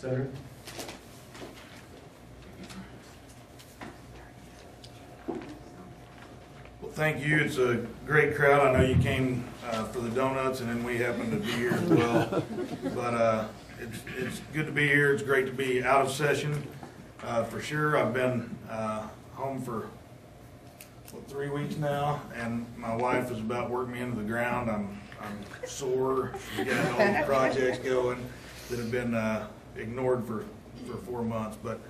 Senator? Well, thank you. It's a great crowd. I know you came for the donuts, and then we happen to be here as well. But it's good to be here. It's great to be out of session for sure. I've been home for 3 weeks now, and my wife is about working me into the ground. I'm sore. We got all these projects going that have been ignored for 4 months. But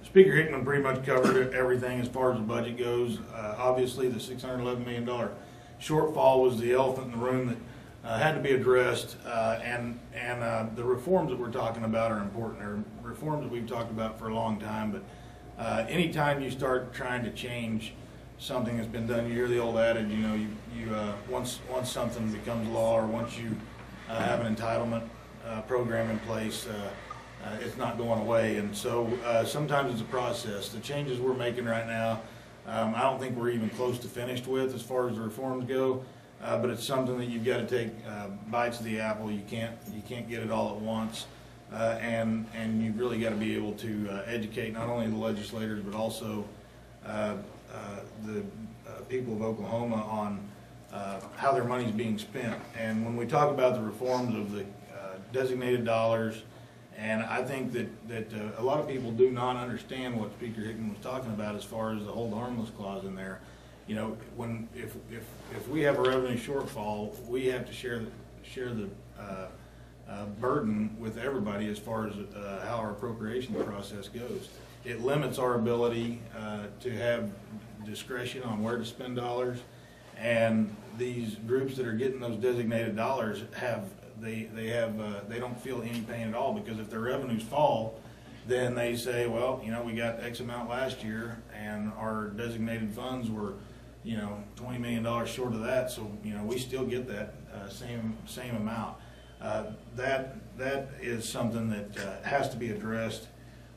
Speaker Hickman pretty much covered everything as far as the budget goes. Obviously, the $611 million shortfall was the elephant in the room that had to be addressed, and the reforms that we're talking about are important. They're reforms that we've talked about for a long time, but anytime you start trying to change something that's been done, you hear the old adage, you know, once something becomes law, or once you have an entitlement program in place, it's not going away. And so sometimes it's a process. The changes we're making right now, I don't think we're even close to finished with as far as the reforms go, but it's something that you've got to take bites of the apple. You can't get it all at once, and you've really got to be able to educate not only the legislators but also the people of Oklahoma on how their money is being spent. And when we talk about the reforms of the designated dollars, and I think that a lot of people do not understand what Speaker Hickman was talking about as far as the hold harmless clause in there. You know, if we have a revenue shortfall, we have to share the burden with everybody as far as how our appropriation process goes. It limits our ability to have discretion on where to spend dollars, and these groups that are getting those designated dollars they don't feel any pain at all, because if their revenues fall, then they say, well, you know, we got X amount last year and our designated funds were, you know, $20 million short of that, so, you know, we still get that same amount. That is something that has to be addressed.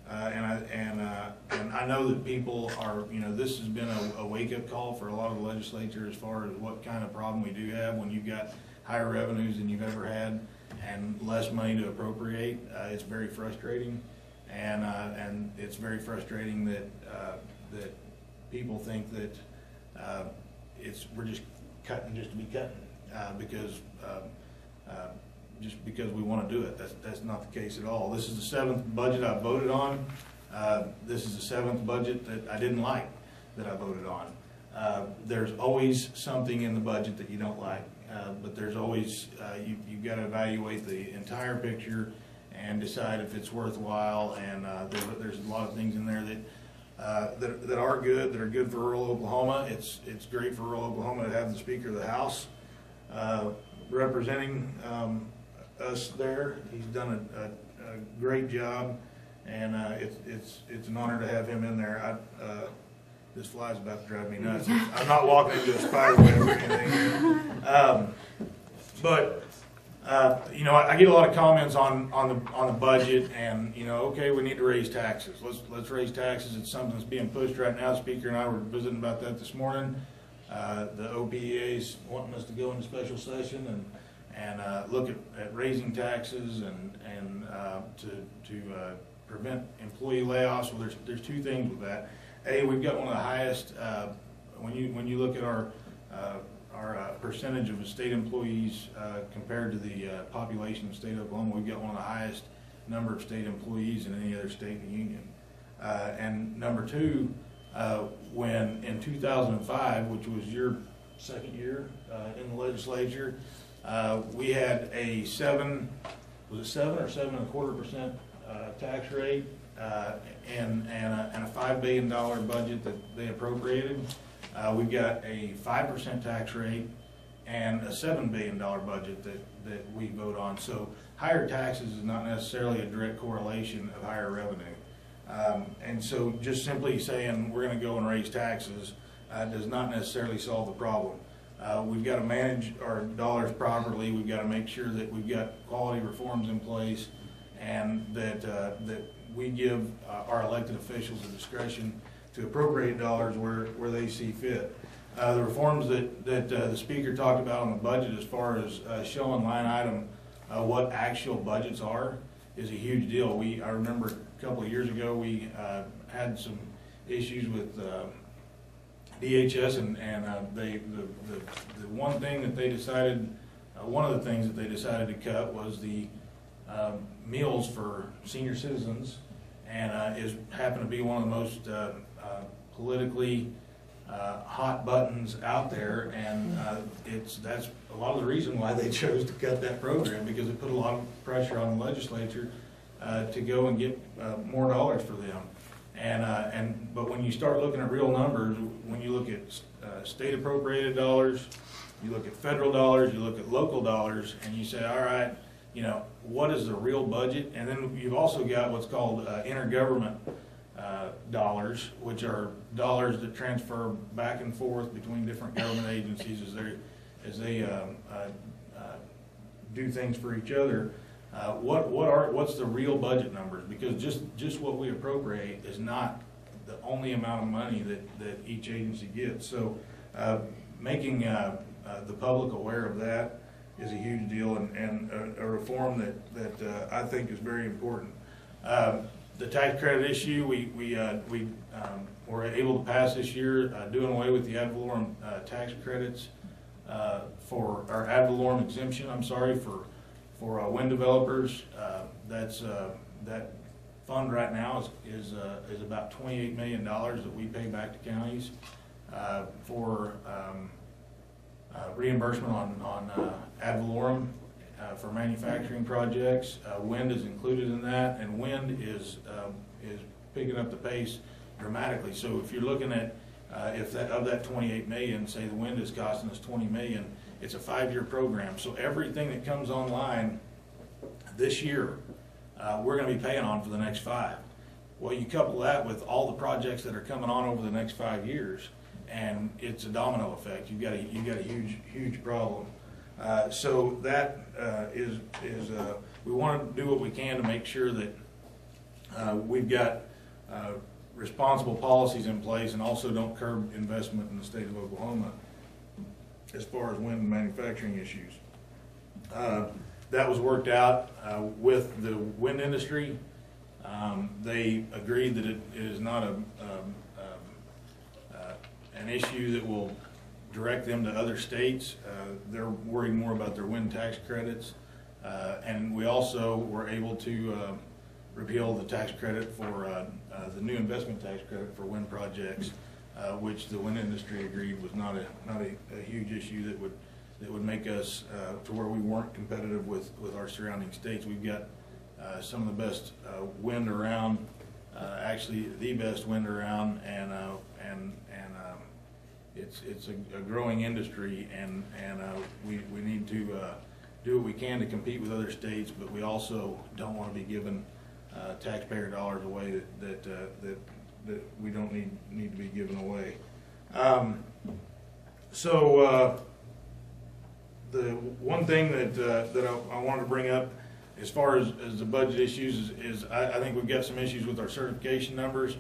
And I know that people are, you know, this has been a wake-up call for a lot of the legislature as far as what kind of problem we do have when you've got higher revenues than you've ever had and less money to appropriate. It's very frustrating, and it's very frustrating that that people think that we're just cutting just to be cutting just because we want to do it. That's not the case at all. This is the 7th budget I voted on. This is the 7th budget that I didn't like that I voted on. There's always something in the budget that you don't like, but there's always, you've got to evaluate the entire picture and decide if it's worthwhile, and there's a lot of things in there that are good, that are good for rural Oklahoma. It's great for rural Oklahoma to have the Speaker of the House representing us there. He's done a great job, and it's an honor to have him in there. This fly's about to drive me nuts. I'm not walking into a spider web or anything. But you know, I get a lot of comments on the budget, and you know, okay, we need to raise taxes. Let's raise taxes. It's something that's being pushed right now. The Speaker and I were visiting about that this morning. The OPEA's wanting us to go into special session and look at raising taxes and to prevent employee layoffs. Well, there's two things with that. A, we've got one of the highest when you look at our percentage of state employees compared to the population of the state of Oklahoma. We've got one of the highest number of state employees in any other state in the union. And number two, when in 2005, which was your second year in the legislature, we had a 7 or 7.25% tax rate, and a $5 billion budget that they appropriated. We've got a 5% tax rate and a $7 billion budget that we vote on. So higher taxes is not necessarily a direct correlation of higher revenue. And so just simply saying we're going to go and raise taxes does not necessarily solve the problem. We've got to manage our dollars properly. We've got to make sure that we've got quality reforms in place, and that we give our elected officials the discretion to appropriate dollars where they see fit. The reforms that the Speaker talked about on the budget, as far as showing line item what actual budgets are, is a huge deal. I remember a couple of years ago we had some issues with DHS, and the one thing that they decided, one of the things that they decided to cut was the meals for senior citizens, and happened to be one of the most politically hot buttons out there, and that's a lot of the reason why they chose to cut that program, because it put a lot of pressure on the legislature to go and get more dollars for them. But when you start looking at real numbers, when you look at state appropriated dollars, you look at federal dollars, you look at local dollars, and you say, all right, you know, what is the real budget? And then you've also got what's called intergovernment dollars, which are dollars that transfer back and forth between different government agencies as they do things for each other. What's the real budget numbers? Because just what we appropriate is not the only amount of money that each agency gets. So making the public aware of that is a huge deal, and a reform that I think is very important. The tax credit issue, we were able to pass this year, doing away with the ad valorem tax credits for our ad valorem exemption. I'm sorry, for wind developers. That fund right now is about $28 million that we pay back to counties for reimbursement on ad valorem for manufacturing projects. Wind is included in that, and wind is picking up the pace dramatically. So if you're looking at of that 28 million, say the wind is costing us 20 million, it's a 5-year program. So everything that comes online this year, we're going to be paying on for the next 5. Well, you couple that with all the projects that are coming on over the next 5 years, and it's a domino effect. You've got a huge problem. So that is we want to do what we can to make sure that we've got responsible policies in place, and also don't curb investment in the state of Oklahoma as far as wind and manufacturing issues. That was worked out with the wind industry. They agreed that it is not an issue that will direct them to other states. They're worried more about their wind tax credits. And we also were able to repeal the tax credit for the new investment tax credit for wind projects, which the wind industry agreed was not a huge issue that would make us to where we weren't competitive with our surrounding states. We've got some of the best wind around, actually the best wind around, and it's a growing industry, and we need to do what we can to compete with other states, but we also don't want to be giving taxpayer dollars away that we don't need to be giving away. The one thing that I wanted to bring up as far as the budget issues is I think we've got some issues with our certification numbers.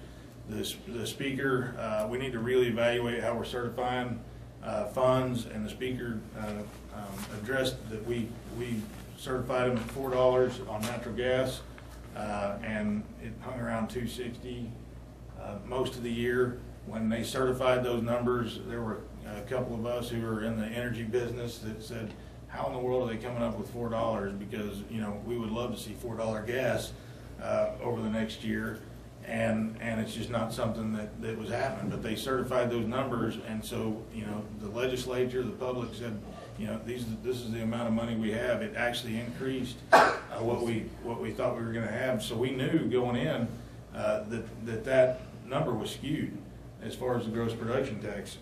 The speaker, we need to really evaluate how we're certifying funds, and the speaker addressed that we certified them at $4 on natural gas, and it hung around $2.60 most of the year. When they certified those numbers, there were a couple of us who are in the energy business that said, how in the world are they coming up with $4? Because, you know, we would love to see $4 gas over the next year, and it's just not something that was happening. But they certified those numbers, and so, you know, the legislature, the public said, you know, this is the amount of money we have. It actually increased what we thought we were going to have. So we knew going in that number was skewed as far as the gross production tax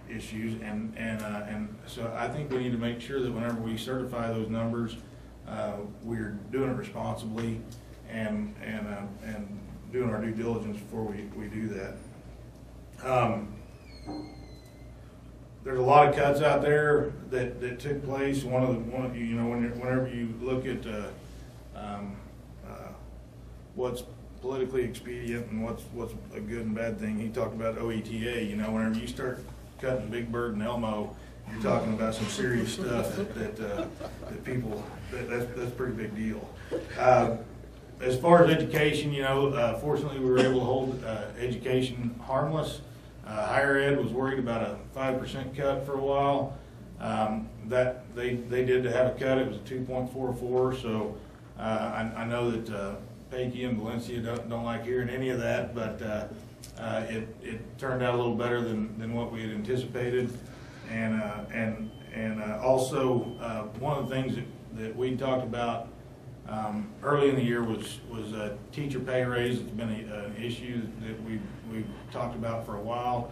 issues, and so I think we need to make sure that whenever we certify those numbers, we're doing it responsibly and doing our due diligence before we do that. There's a lot of cuts out there that took place. One of you know, whenever you look at what's politically expedient and what's a good and bad thing, he talked about OETA. You know, whenever you start cutting Big Bird and Elmo, you're talking about some serious stuff that people, that's a pretty big deal. As far as education, fortunately we were able to hold education harmless. Higher ed was worried about a 5% cut for a while. That they did have a cut. It was a 2.44. So I know that Pecky and Valencia don't like hearing any of that, but it turned out a little better than what we had anticipated. And also one of the things that we talked about early in the year was a teacher pay raise. It's been an issue that we've talked about for a while.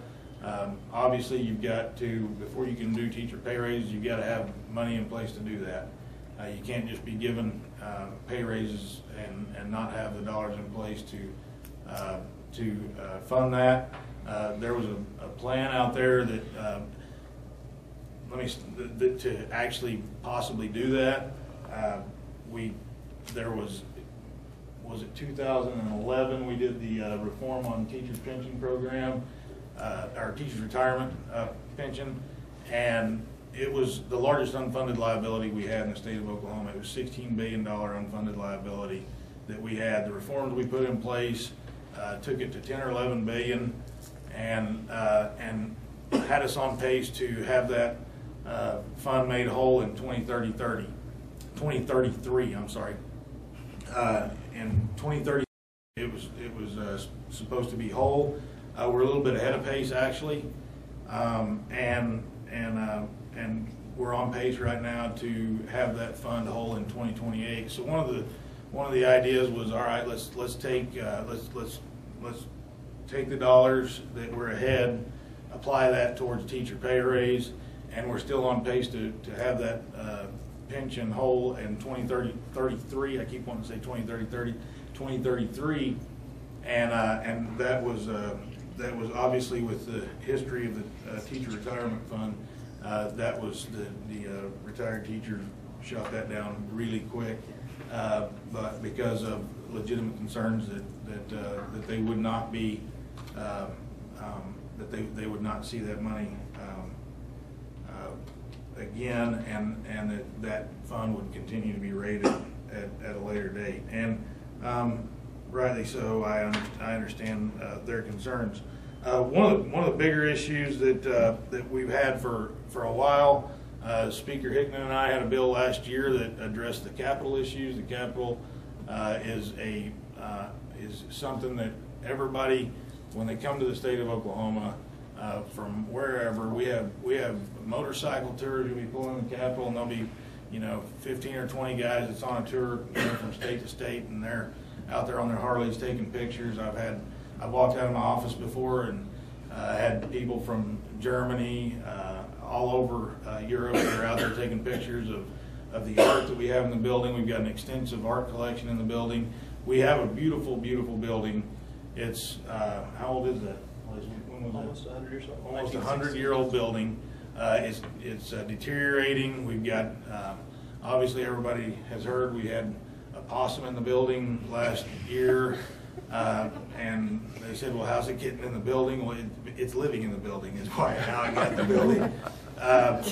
Obviously, you've got to, before you can do teacher pay raises, you've got to have money in place to do that. You can't just be given pay raises and not have the dollars in place to fund that. There was a plan out there that to actually possibly do that. There was it 2011 we did the reform on teachers pension program, our teachers retirement pension, and it was the largest unfunded liability we had in the state of Oklahoma. It was $16 billion unfunded liability that we had. The reforms we put in place took it to 10 or 11 billion, and had us on pace to have that fund made whole in 2033. I'm sorry. In 2030, it was supposed to be whole. We're a little bit ahead of pace actually, and we're on pace right now to have that fund whole in 2028. So one of the ideas was, all right, let's take the dollars that we're ahead, apply that towards teacher pay raise, and we're still on pace to have that pension whole in 2033. I keep wanting to say 2033, and that was obviously with the history of the teacher retirement fund. That was the retired teachers shot that down really quick, but because of legitimate concerns that they would not be that they would not see that money again, and that fund would continue to be rated at a later date, and rightly so. I understand their concerns. One of the bigger issues that we've had for a while. Speaker Hickman and I had a bill last year that addressed the capital issues. The capital is something that everybody, when they come to the state of Oklahoma, from wherever, we have motorcycle tours. You'll be pulling the Capitol, and there'll be 15 or 20 guys that's on a tour from state to state, and they're out there on their Harleys taking pictures. I've walked out of my office before and had people from Germany, all over Europe that are out there taking pictures of the art that we have in the building. We've got an extensive art collection in the building. We have a beautiful, beautiful building. It's how old is that? Almost 100 years old. Almost 100-year-old building. It's deteriorating. We've got obviously everybody has heard we had a possum in the building last year, and they said, well, how's it getting in the building? Well, it's living in the building is how it got in the building.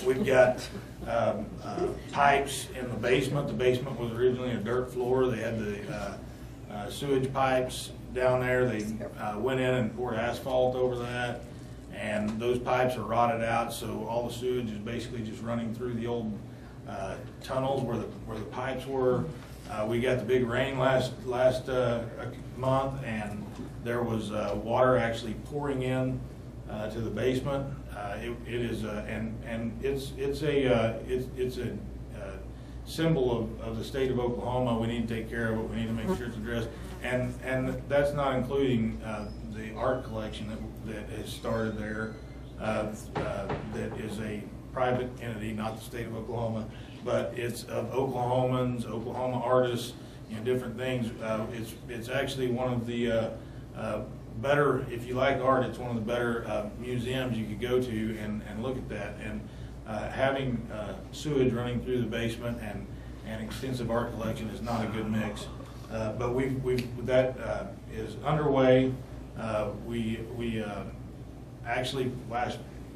We've got pipes in the basement. The basement was originally a dirt floor. They had the sewage pipes down there. They went in and poured asphalt over that, and those pipes are rotted out, so all the sewage is basically just running through the old tunnels where the pipes were. We got the big rain last month, and there was water actually pouring in to the basement. It is and it's a symbol of the state of Oklahoma. We need to take care of it. We need to make sure it's addressed, and that's not including the art collection that has started there. That is a private entity, not the state of Oklahoma, but it's of Oklahomans, Oklahoma artists, different things. It's actually one of the better, if you like art, it's one of the better museums you could go to and look at that. And having sewage running through the basement and an extensive art collection is not a good mix. But that is underway. We actually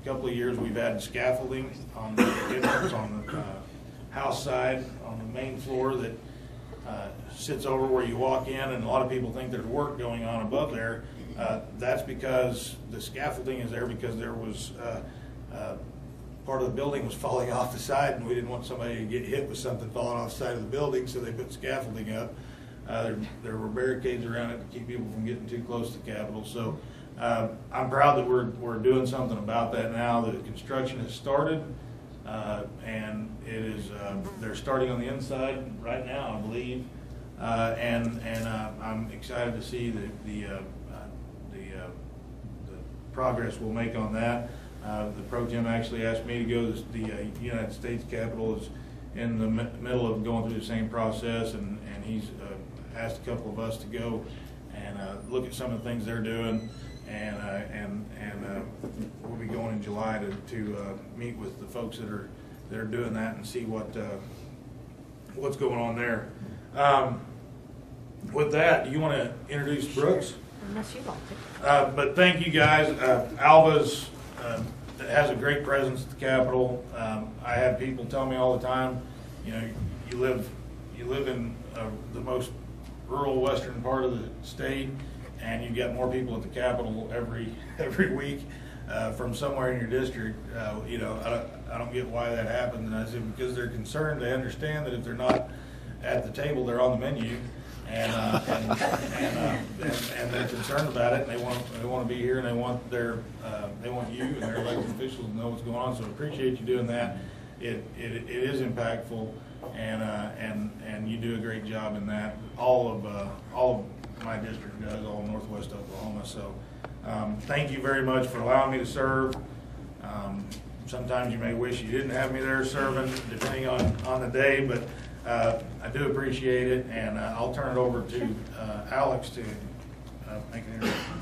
couple of years, we've added scaffolding on the entrance on the house side on the main floor that sits over where you walk in, and a lot of people think there's work going on above there. That's because the scaffolding is there because there was part of the building was falling off the side, and we didn't want somebody to get hit with something falling off the side of the building, so they put scaffolding up. There were barricades around it to keep people from getting too close to the Capitol. So I'm proud that we're doing something about that now. The construction has started, and it is they're starting on the inside right now, I believe, and I'm excited to see the progress we'll make on that. The Pro Tem actually asked me to go. The United States Capitol is in the middle of going through the same process, and he's asked a couple of us to go and look at some of the things they're doing, and we'll be going in July to meet with the folks that are doing that and see what's going on there. With that, do you want to introduce Brooks? Unless you want to. But thank you guys. Alva's has a great presence at the Capitol. I have people tell me all the time, you know, you live in the most rural western part of the state, and you get more people at the Capitol every week from somewhere in your district. You know, I don't get why that happens. And I said because they're concerned. They understand that if they're not at the table, they're on the menu. And they're concerned about it, and they want to be here, and they want you and their elected officials to know what's going on. So I appreciate you doing that. It is impactful, and you do a great job in that. All of my district does, all of Northwest Oklahoma. So thank you very much for allowing me to serve. Sometimes you may wish you didn't have me there serving, depending on the day, but I do appreciate it, and I'll turn it over to Alex to make an introduction.